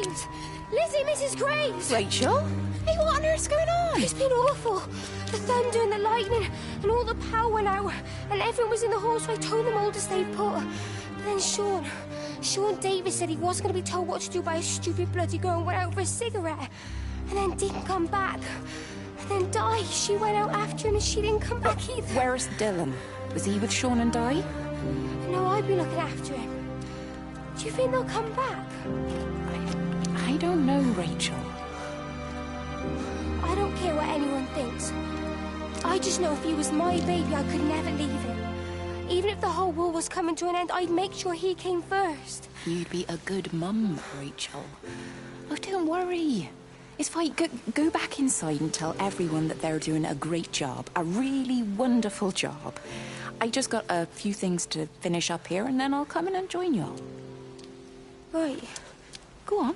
Graves! Lizzie, Mrs. Graves! Rachel? Hey, what on earth's going on? It's been awful. The thunder and the lightning and all the power went out and everyone was in the hall, so I told them all to stay put. But then Sean Davis said he wasn't going to be told what to do by a stupid bloody girl and went out for a cigarette. And then didn't come back. And then Di, she went out after him and she didn't come back either. Where's Dylan? Was he with Sean and Di? No, I've been looking after him. Do you think they'll come back? I don't know, Rachel. I don't care what anyone thinks. I just know if he was my baby, I could never leave him. Even if the whole world was coming to an end, I'd make sure he came first. You'd be a good mum, Rachel. Oh, don't worry. It's fine. Go back inside and tell everyone that they're doing a great job. A really wonderful job. I just got a few things to finish up here, and then I'll come in and join you all. Right. Go on.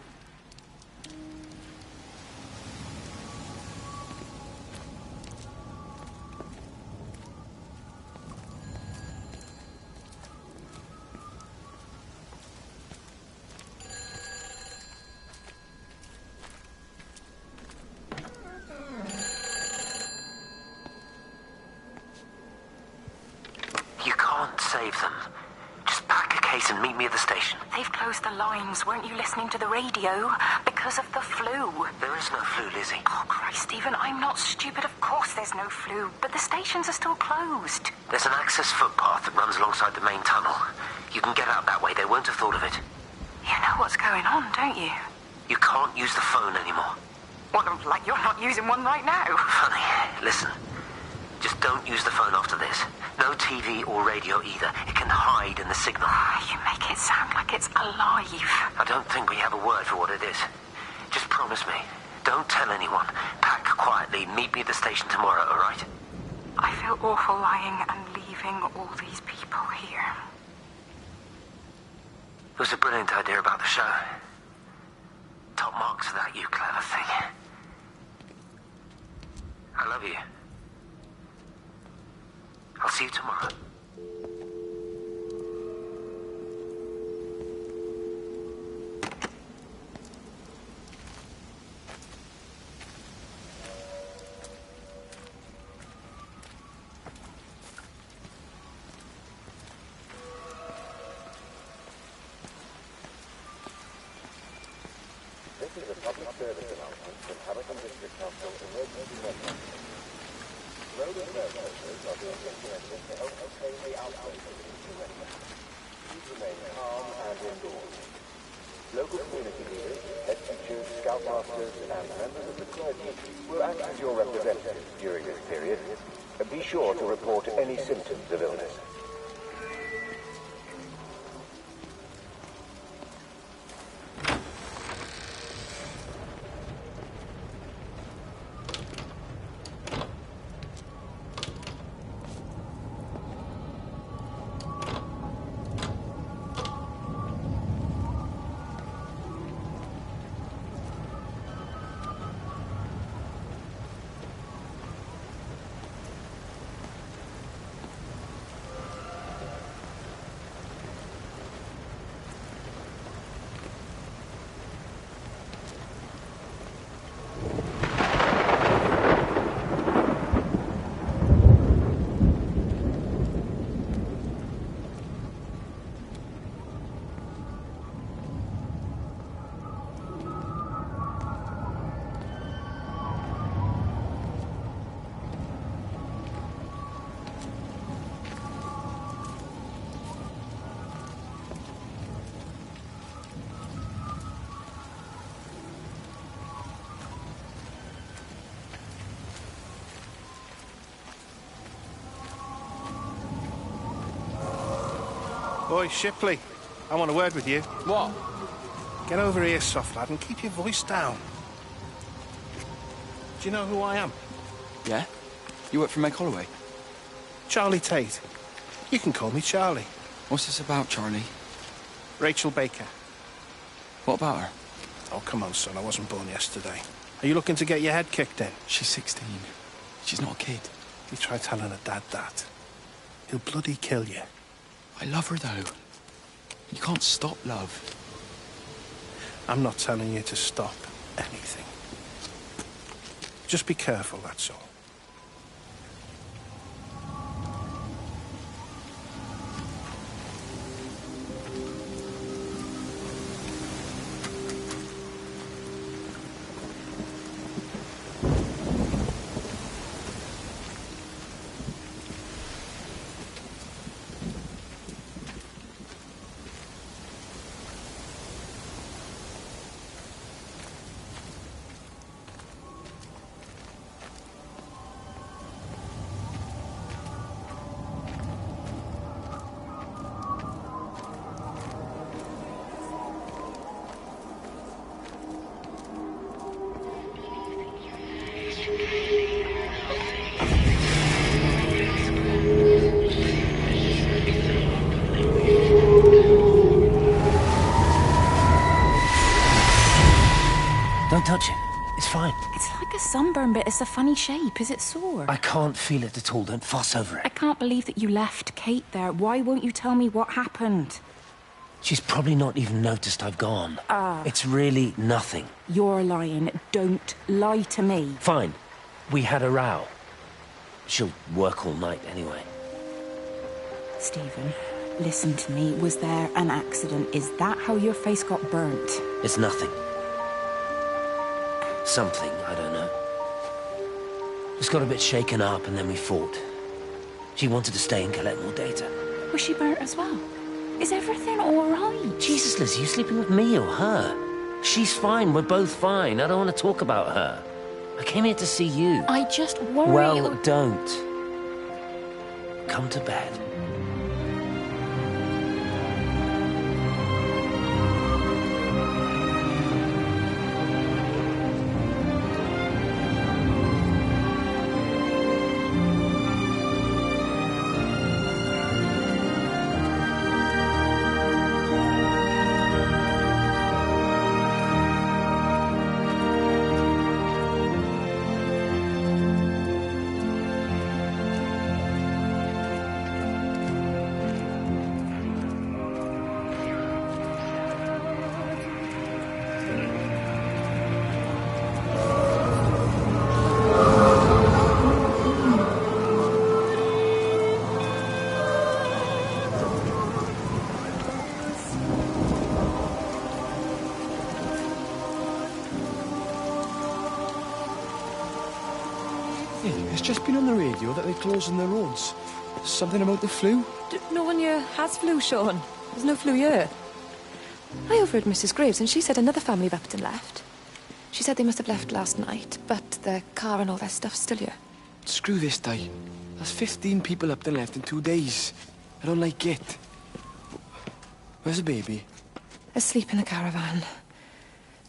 Save them. Just pack a case and meet me at the station. They've closed the lines. Weren't you listening to the radio? Because of the flu. There is no flu, Lizzie. Oh, Christ, Stephen, I'm not stupid. Of course there's no flu. But the stations are still closed. There's an access footpath that runs alongside the main tunnel. You can get out that way. They won't have thought of it. You know what's going on, don't you? You can't use the phone anymore. Well, like you're not using one right now. Funny. Listen. Just don't use the phone after this. No TV or radio either. It can hide in the signal. You make it sound like it's alive. I don't think we have a word for what it is. Just promise me. Don't tell anyone. Pack quietly. Meet me at the station tomorrow, all right? I feel awful lying and leaving all these people here. It was a brilliant idea about the show. Top marks for that, you clever thing. I love you. I'll see you tomorrow. This is a public service announcement from Hamilton District Council Emergency Measures. Road and roadworkers are being implemented to help contain the outbreak of influenza. Please remain calm and indoors. Local community leaders, head teachers, scoutmasters, and members of the clergy will act as your representatives during this period. Be sure to report any symptoms of illness. Boy, Shipley, I want a word with you. What? Get over here, soft lad, and keep your voice down. Do you know who I am? Yeah? You work for Meg Holloway? Charlie Tate. You can call me Charlie. What's this about, Charlie? Rachel Baker. What about her? Oh, come on, son, I wasn't born yesterday. Are you looking to get your head kicked in? She's 16. She's not a kid. You try telling her dad that. He'll bloody kill you. I love her, though. You can't stop love. I'm not telling you to stop anything. Just be careful, that's all. Don't touch it. It's fine. It's like a sunburn, but it's a funny shape. Is it sore? I can't feel it at all. Don't fuss over I it. can't believe that you left Kate there. Why won't you tell me what happened? She's probably not even noticed I've gone. It's really nothing. You're lying. Don't lie to me. Fine. We had a row. She'll work all night anyway. Stephen, listen to me. Was there an accident? Is that how your face got burnt? It's nothing. Something, I don't know. Just got a bit shaken up and then we fought. She wanted to stay and collect more data. Was she burnt as well? Is everything all right? Jesus, Lizzie, you sleeping with me or her? She's fine, we're both fine. I don't want to talk about her. I came here to see you. I just worry... Well, don't. Come to bed. It's just been on the radio that they're closing the roads. Something about the flu? No one here has flu, Sean. There's no flu here. I overheard Mrs. Graves, and she said another family of Upton left. She said they must have left last night, but their car and all their stuff's still here. Screw this day. There's 15 people up and left in 2 days. I don't like it. Where's the baby? Asleep in the caravan.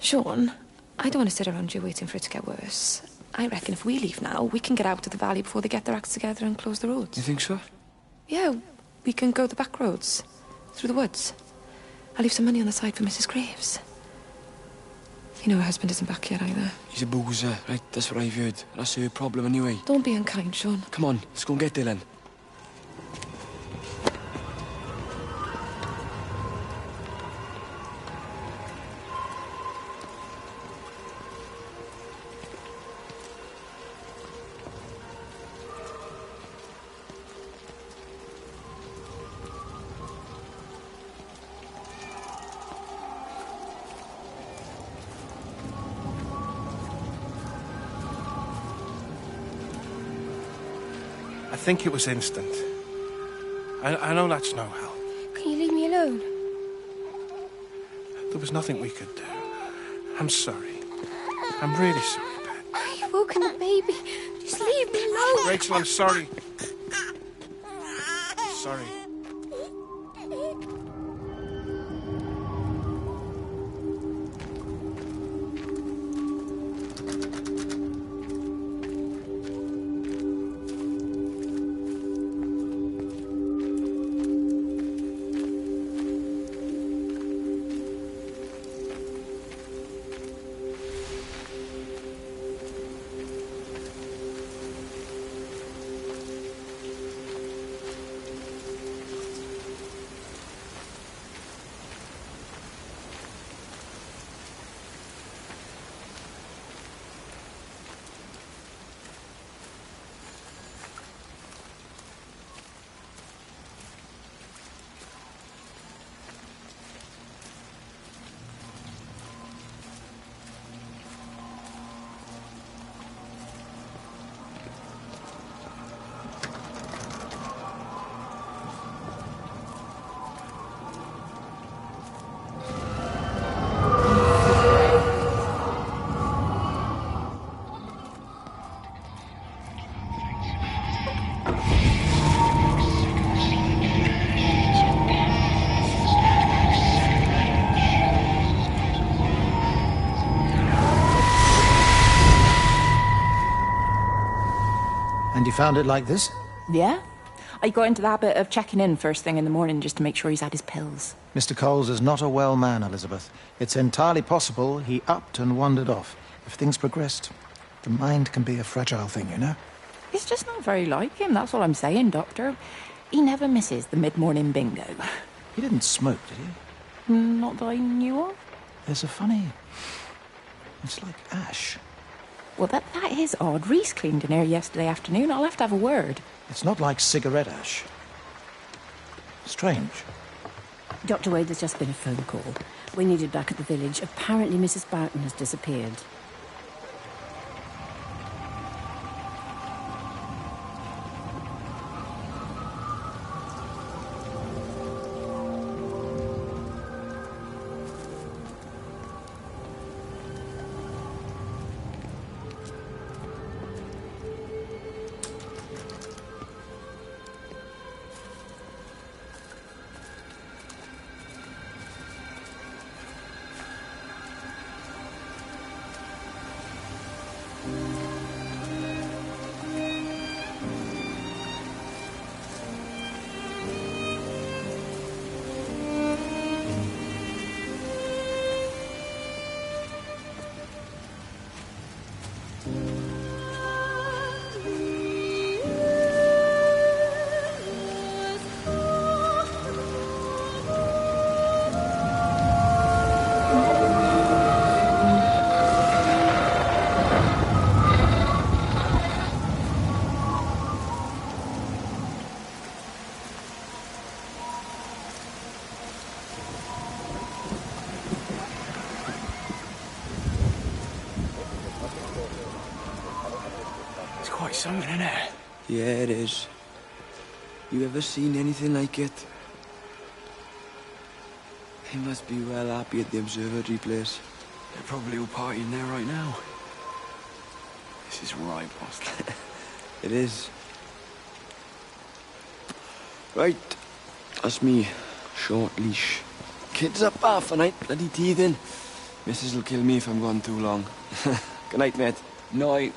Sean, I don't want to sit around here waiting for it to get worse. I reckon if we leave now, we can get out of the valley before they get their acts together and close the roads. You think so? Yeah, we can go the back roads, through the woods. I'll leave some money on the side for Mrs. Graves. You know her husband isn't back yet either. He's a boozer, right? That's what I've heard. That's her problem anyway. Don't be unkind, Sean. Come on, let's go and get Dylan. I think it was instant. I know that's no help. Can you leave me alone? There was nothing we could do. I'm sorry. I'm really sorry, Pet. You've woken the baby. Just leave me alone. Rachel, I'm sorry. Sorry. found it like this? Yeah? I got into the habit of checking in first thing in the morning just to make sure he's had his pills. Mr. Coles is not a well man, Elizabeth. It's entirely possible he upped and wandered off. If things progressed, the mind can be a fragile thing, you know? It's just not very like him, that's all I'm saying, Doctor. He never misses the mid-morning bingo. He didn't smoke, did he? Not that I knew of. There's a funny... It's like ash. Well, that is odd. Reese cleaned in here yesterday afternoon. I'll have to have a word. It's not like cigarette ash. Strange. Dr. Wade, there's just been a phone call. We're needed back at the village. Apparently Mrs. Boughton has disappeared. Something in it. Yeah, it is. You ever seen anything like it? They must be well happy at the observatory place. They're probably all partying there right now. This is right, boss. It is. Right. That's me. Short leash. Kids up half a night, bloody teething. Missus will kill me if I'm gone too long. Good night, mate. Night.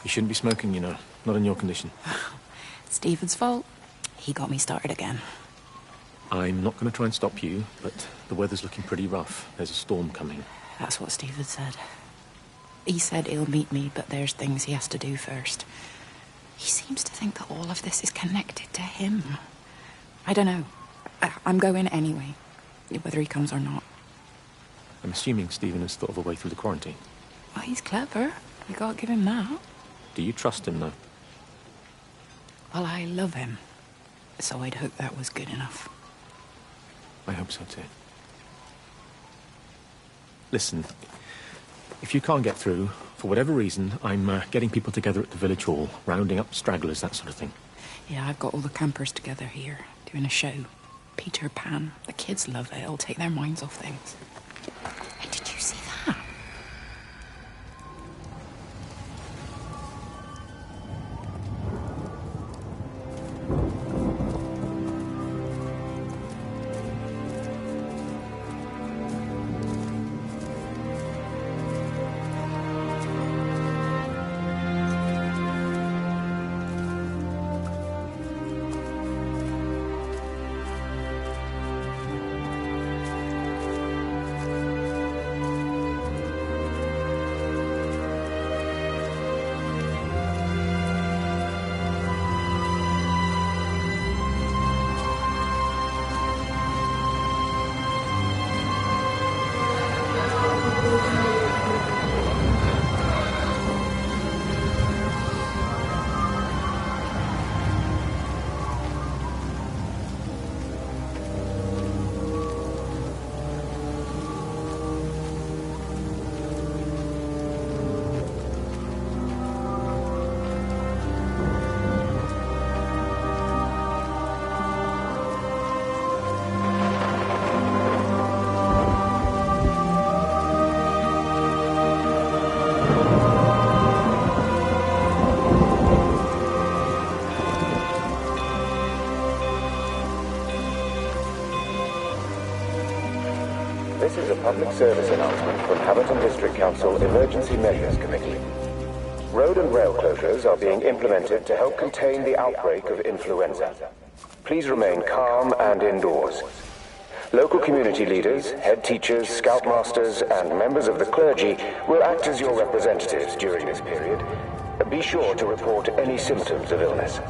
You shouldn't be smoking, you know. Not in your condition. Stephen's fault. He got me started again. I'm not going to try and stop you, but the weather's looking pretty rough. There's a storm coming. That's what Stephen said. He said he'll meet me, but there's things he has to do first. He seems to think that all of this is connected to him. I don't know. I'm going anyway, whether he comes or not. I'm assuming Stephen has thought of a way through the quarantine. Well, he's clever. You gotta give him that. Do you trust him, though? Well, I love him. So I'd hope that was good enough. I hope so, too. Listen, if you can't get through, for whatever reason, I'm getting people together at the village hall, rounding up stragglers, that sort of thing. Yeah, I've got all the campers together here, doing a show. Peter Pan. The kids love it. It'll take their minds off things. Hey, did you see that? This is a public service announcement from Haverton District Council Emergency Measures Committee. Road and rail closures are being implemented to help contain the outbreak of influenza. Please remain calm and indoors. Local community leaders, head teachers, scoutmasters, and members of the clergy will act as your representatives during this period. Be sure to report any symptoms of illness.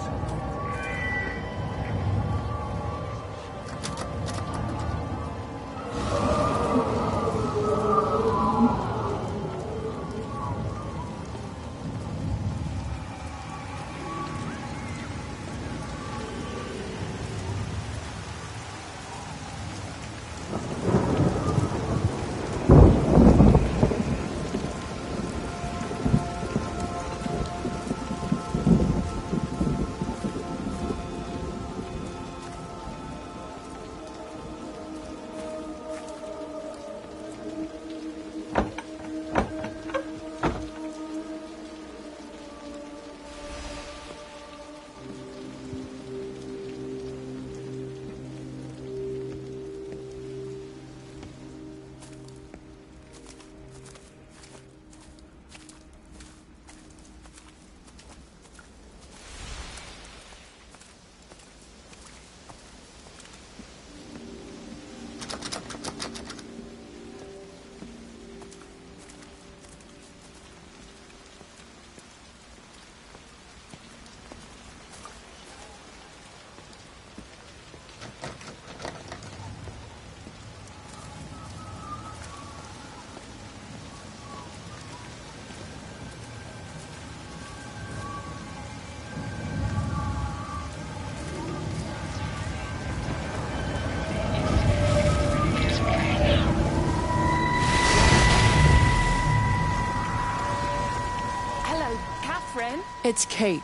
It's Kate.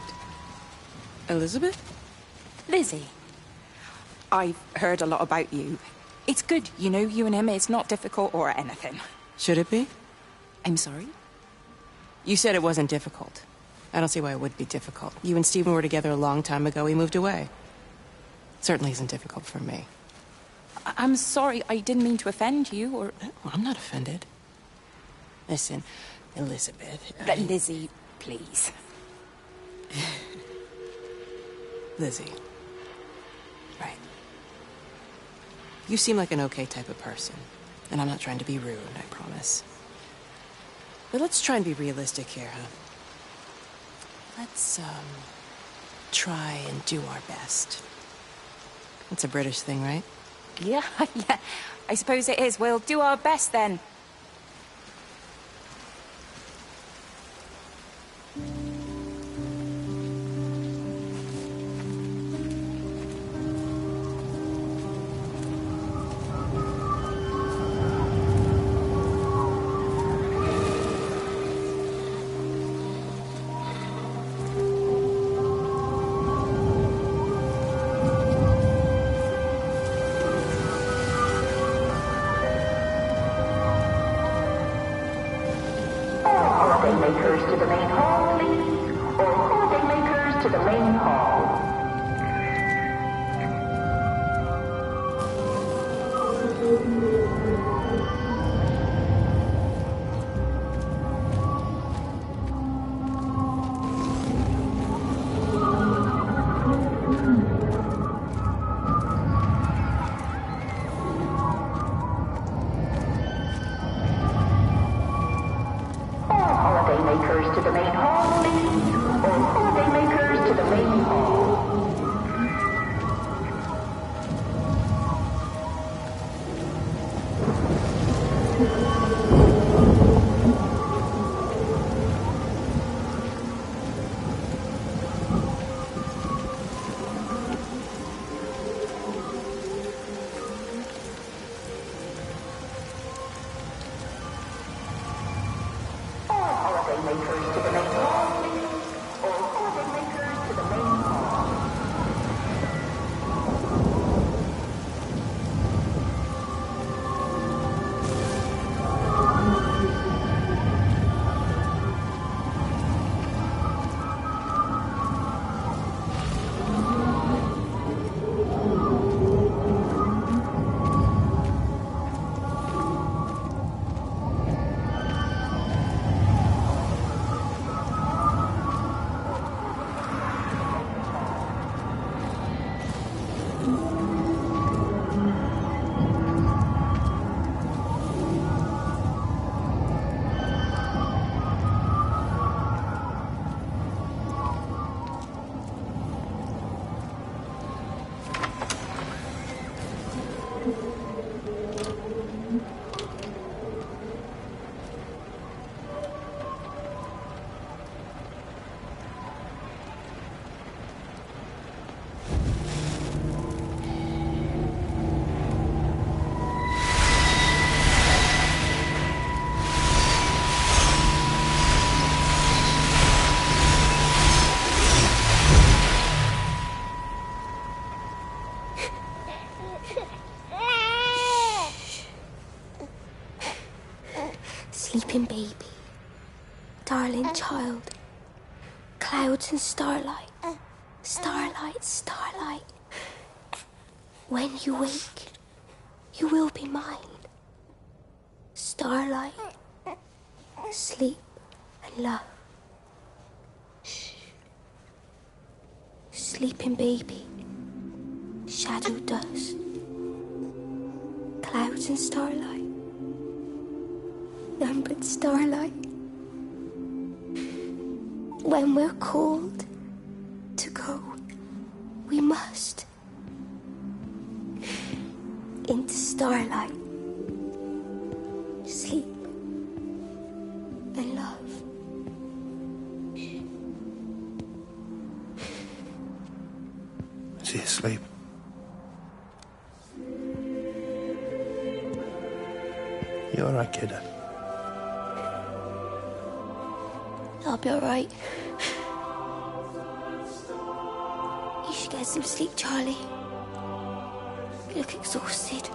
Elizabeth? Lizzie. I've heard a lot about you. It's good, you know, you and him. It's not difficult or anything. Should it be? I'm sorry? You said it wasn't difficult. I don't see why it would be difficult. You and Stephen were together a long time ago. He moved away. Certainly isn't difficult for me. I'm sorry. I didn't mean to offend you, or... Well, I'm not offended. Listen, Elizabeth... Lizzie, please. Lizzie. Right. You seem like an okay type of person. And I'm not trying to be rude, I promise. But let's try and be realistic here, huh? Let's, try and do our best. That's a British thing, right? Yeah, yeah. I suppose it is. We'll do our best, then. holiday makers to the main hall, please? All holiday makers to the main hall. Makers to the main hall, please. All holiday makers to the main hall. Makers to the main hall, please. All holiday makers to the main hall. Sleeping baby, darling child, clouds and starlight, starlight, starlight. When you wake, you will be mine. Starlight, sleep and love. Shh. Sleeping baby, shadow dust, clouds and starlight. None but starlight. When we're called to go, we must into starlight, sleep and love. Is he asleep? You all right, kiddo? I'll be all right. You should get some sleep, Charlie. You look exhausted.